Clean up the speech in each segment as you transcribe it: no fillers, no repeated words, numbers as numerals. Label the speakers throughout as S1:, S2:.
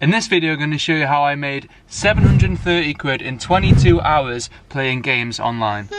S1: In this video I'm going to show you how I made 730 quid in 22 hours playing games online.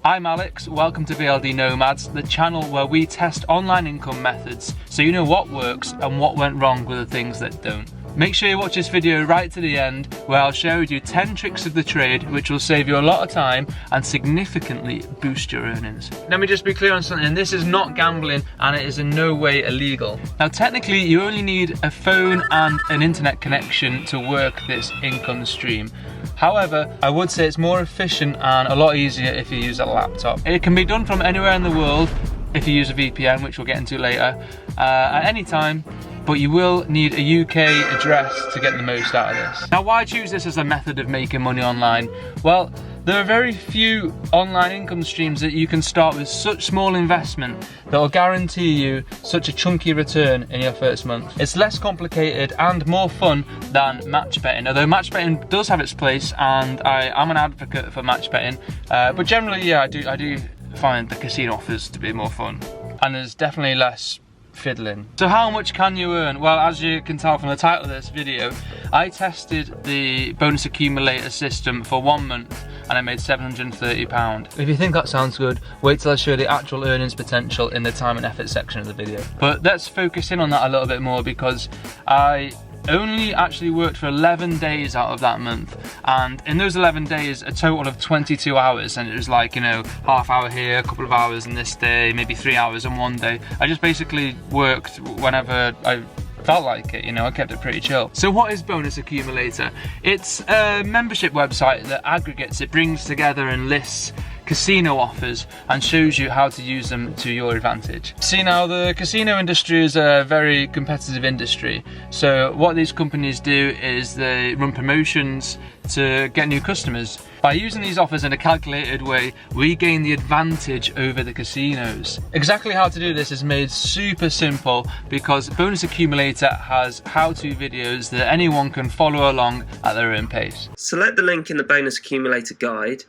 S1: I'm Alex, welcome to VLD Nomads, the channel where we test online income methods so you know what works and what went wrong with the things that don't. Make sure you watch this video right to the end where I'll show you 10 tricks of the trade which will save you a lot of time and significantly boost your earnings. Let me just be clear on something, this is not gambling and it is in no way illegal. Now technically you only need a phone and an internet connection to work this income stream. However, I would say it's more efficient and a lot easier if you use a laptop. It can be done from anywhere in the world if you use a VPN, which we'll get into later, at any time. But you will need a UK address to get the most out of this. Now why choose this as a method of making money online? Well, there are very few online income streams that you can start with such small investment that will guarantee you such a chunky return in your first month. It's less complicated and more fun than match betting, although match betting does have its place and I'm an advocate for match betting, but generally yeah, I do find the casino offers to be more fun and there's definitely less fiddling. So how much can you earn? Well, as you can tell from the title of this video, I tested the Bonus Accumulator system for 1 month and I made £730. If you think that sounds good, wait till I show the actual earnings potential in the time and effort section of the video. But let's focus in on that a little bit more because I only actually worked for 11 days out of that month, and in those 11 days a total of 22 hours, and it was like, you know, half hour here, a couple of hours on this day, maybe 3 hours on one day. I just basically worked whenever I felt like it, you know, I kept it pretty chill. So what is Bonus Accumulator? It's a membership website that aggregates, it brings together and lists casino offers and shows you how to use them to your advantage. See, now the casino industry is a very competitive industry, so what these companies do is they run promotions to get new customers. By using these offers in a calculated way, we gain the advantage over the casinos. Exactly how to do this is made super simple because Bonus Accumulator has how-to videos that anyone can follow along at their own pace.
S2: Select the link in the Bonus Accumulator guide.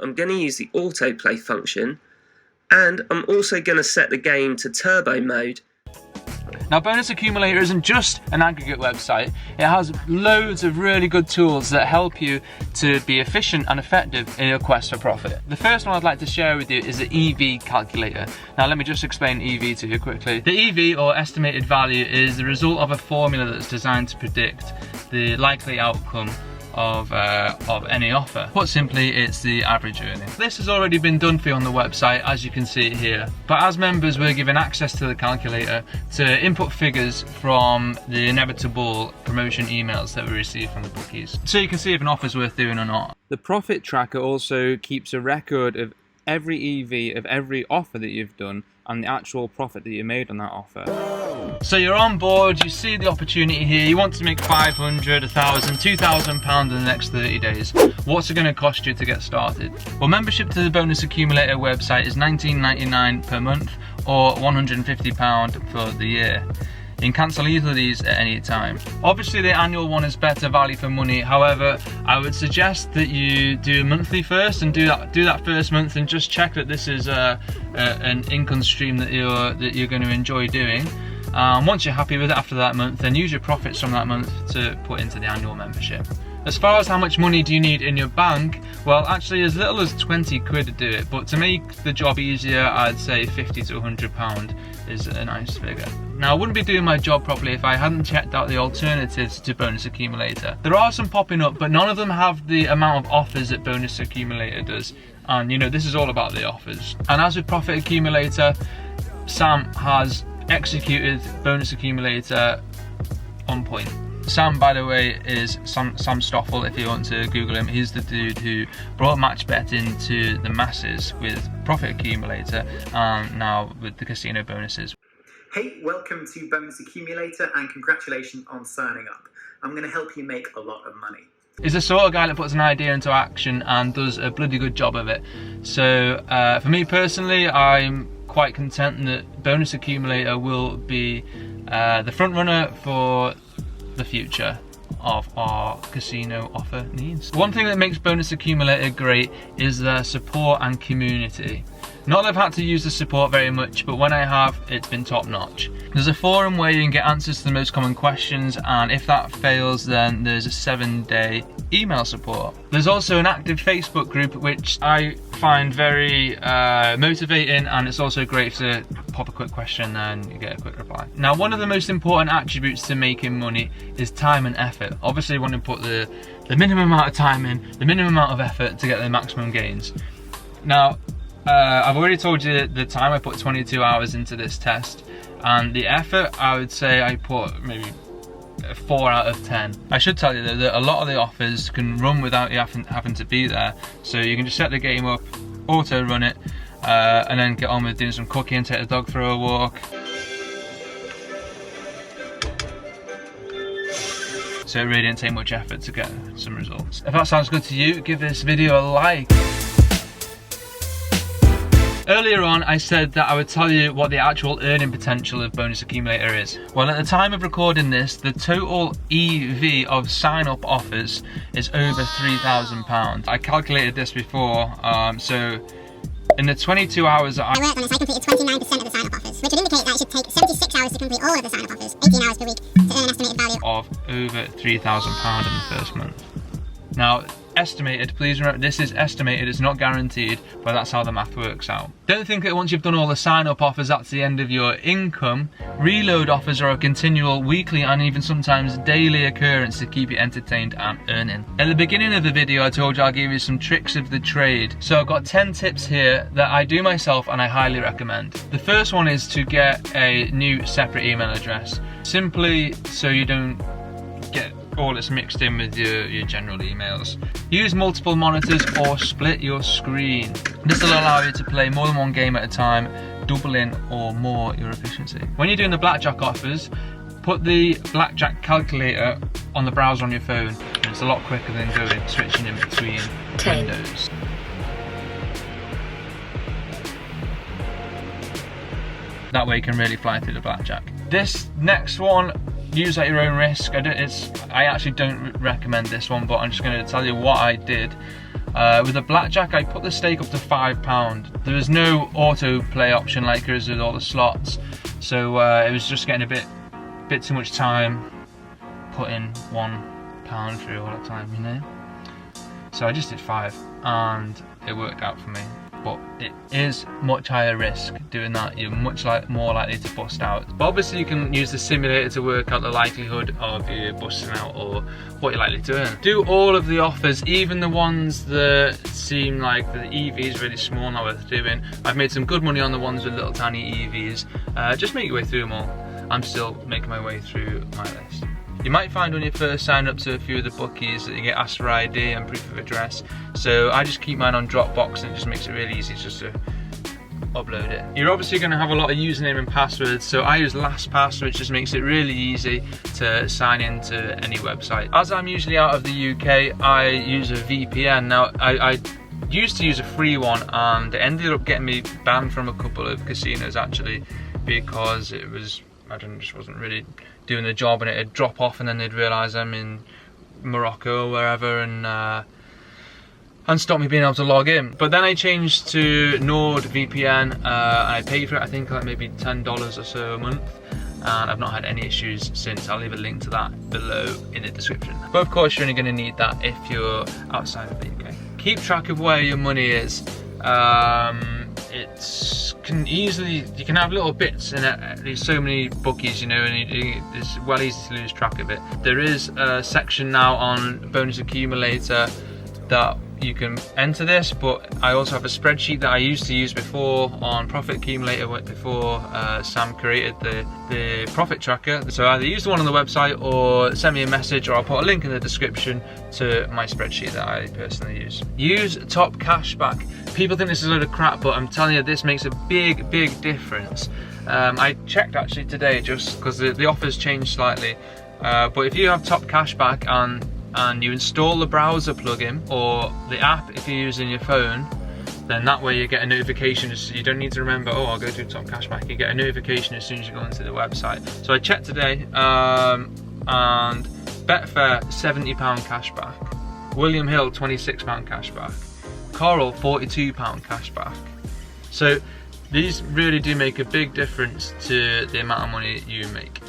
S2: I'm going to use the autoplay function, and I'm also going to set the game to turbo mode.
S1: Now Bonus Accumulator isn't just an aggregate website, it has loads of really good tools that help you to be efficient and effective in your quest for profit. The first one I'd like to share with you is the EV calculator. Now let me just explain EV to you quickly. The EV, or estimated value, is the result of a formula that's designed to predict the likely outcome of any offer. Put simply, it's the average earning. This has already been done for you on the website, as you can see here. But as members, we're given access to the calculator to input figures from the inevitable promotion emails that we receive from the bookies, so you can see if an offer's worth doing or not. The profit tracker also keeps a record of every EV of every offer that you've done and the actual profit that you made on that offer. So you're on board, you see the opportunity here, you want to make 500, 1,000, 2,000 pounds in the next 30 days. What's it going to cost you to get started? Well, membership to the Bonus Accumulator website is £19.99 per month or £150 for the year. You can cancel either of these at any time. Obviously the annual one is better value for money, however I would suggest that you do a monthly first and do that first month and just check that this is an income stream that you're going to enjoy doing. Once you're happy with it after that month, then use your profits from that month to put into the annual membership. As far as how much money do you need in your bank, well actually as little as 20 quid to do it, but to make the job easier I'd say 50 to 100 pound is a nice figure. Now I wouldn't be doing my job properly if I hadn't checked out the alternatives to Bonus Accumulator. There are some popping up, but none of them have the amount of offers that Bonus Accumulator does, and you know, this is all about the offers. And as with Profit Accumulator, Sam has executed Bonus Accumulator on point. Sam, by the way, is Sam Stoffel, if you want to Google him. He's the dude who brought match betting to the masses with Profit Accumulator and now with the casino bonuses.
S3: Hey, welcome to Bonus Accumulator and congratulations on signing up. I'm going to help you make a lot of money.
S1: He's the sort of guy that puts an idea into action and does a bloody good job of it. So for me personally, I'm quite content that Bonus Accumulator will be the front runner for the future of our casino offer needs. One thing that makes Bonus Accumulator great is their support and community. Not that I've had to use the support very much, but when I have, it's been top notch. There's a forum where you can get answers to the most common questions, and if that fails, then there's a 7-day email support. There's also an active Facebook group, which I find very motivating, and it's also great to pop a quick question and you get a quick reply. Now, one of the most important attributes to making money is time and effort. Obviously, you want to put the minimum amount of time in, the minimum amount of effort to get the maximum gains. Now, I've already told you the time. I put 22 hours into this test, and the effort, I would say I put maybe 4 out of 10. I should tell you though that a lot of the offers can run without you having to be there, so you can just set the game up, auto run it, and then get on with doing some cooking, take the dog for a walk. So it really didn't take much effort to get some results. If that sounds good to you, give this video a like. Earlier on, I said that I would tell you what the actual earning potential of Bonus Accumulator is. Well, at the time of recording this, the total EV of sign-up offers is over £3,000. I calculated this before, so in the 22 hours that I
S4: worked on this, I completed 29% of the sign-up offers, which would indicate that it should take 76 hours to complete all of the sign-up offers, 18 hours per week, to earn an estimated value
S1: of over £3,000 in the first month. Now, estimated, please remember this is estimated, it's not guaranteed, but that's how the math works out. Don't think that once you've done all the sign-up offers that's the end of your income. Reload offers are a continual weekly and even sometimes daily occurrence to keep you entertained and earning. At the beginning of the video I told you I'll give you some tricks of the trade, so I've got 10 tips here that I do myself and I highly recommend. The first one is to get a new separate email address, simply so you don't get all that's mixed in with your general emails. Use multiple monitors or split your screen. This will allow you to play more than one game at a time, doubling or more your efficiency. When you're doing the blackjack offers, put the blackjack calculator on the browser on your phone. It's a lot quicker than switching in between windows. That way you can really fly through the blackjack. This next one, use at your own risk. I actually don't recommend this one, but I'm just going to tell you what I did. With the blackjack, I put the stake up to £5. There was no auto play option like there is with all the slots, so it was just getting a bit too much time putting £1 through all the time, you know. So I just did 5, and it worked out for me. But it is much higher risk doing that. You're much more likely to bust out. But obviously you can use the simulator to work out the likelihood of you busting out or what you're likely to earn. Do all of the offers, even the ones that seem like the EV is really small, not worth doing. I've made some good money on the ones with little tiny EVs. Just make your way through them all. I'm still making my way through my list. You might find when you first sign up to a few of the bookies that you get asked for ID and proof of address. So I just keep mine on Dropbox, and it just makes it really easy just to upload it. You're obviously going to have a lot of username and passwords, so I use LastPass, which just makes it really easy to sign into any website. As I'm usually out of the UK, I use a VPN. Now, I used to use a free one, and it ended up getting me banned from a couple of casinos actually, because it was, just wasn't really doing the job, and it'd drop off and then they'd realise I'm in Morocco or wherever and stop me being able to log in. But then I changed to NordVPN, and I paid for it, I think like maybe $10 or so a month, and I've not had any issues since. I'll leave a link to that below in the description. But of course you're only going to need that if you're outside of the UK. Keep track of where your money is. You can have little bits in it. There's so many bookies, you know, and it's well easy to lose track of it. There is a section now on Bonus Accumulator that you can enter this, but I also have a spreadsheet that I used to use before on Profit Accumulator before Sam created the profit tracker. So either use the one on the website or send me a message, or I'll put a link in the description to my spreadsheet that I personally use. Use top cashback. People think this is a load of crap, but I'm telling you, this makes a big difference. I checked actually today just because the offers changed slightly, but if you have top cashback and you install the browser plugin or the app if you're using your phone, then that way you get a notification. You don't need to remember, oh, I'll go to top cashback. You get a notification as soon as you go into the website. So I checked today, and Betfair £70 cashback, William Hill £26 cashback, Coral £42 cashback, So these really do make a big difference to the amount of money you make.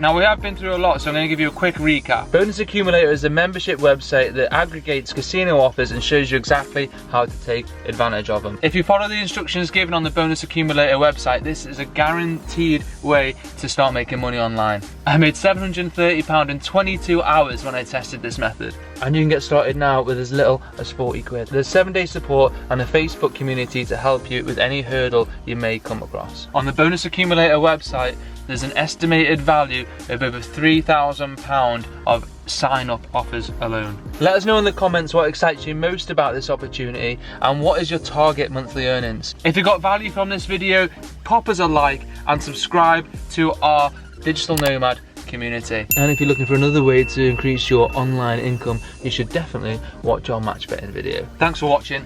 S1: Now we have been through a lot, so I'm going to give you a quick recap. Bonus Accumulator is a membership website that aggregates casino offers and shows you exactly how to take advantage of them. If you follow the instructions given on the Bonus Accumulator website, this is a guaranteed way to start making money online. I made £730 in 22 hours when I tested this method. And you can get started now with as little as 40 quid. There's 7-day support and a Facebook community to help you with any hurdle you may come across. On the Bonus Accumulator website, there's an estimated value of over £3,000 of sign-up offers alone. Let us know in the comments what excites you most about this opportunity and what is your target monthly earnings. If you got value from this video, pop us a like and subscribe to our Digital Nomad community. And if you're looking for another way to increase your online income, you should definitely watch our match betting video. Thanks for watching.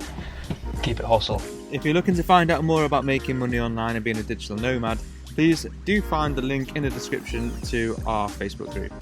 S1: Keep it hustle.
S5: If you're looking to find out more about making money online and being a digital nomad, please do find the link in the description to our Facebook group.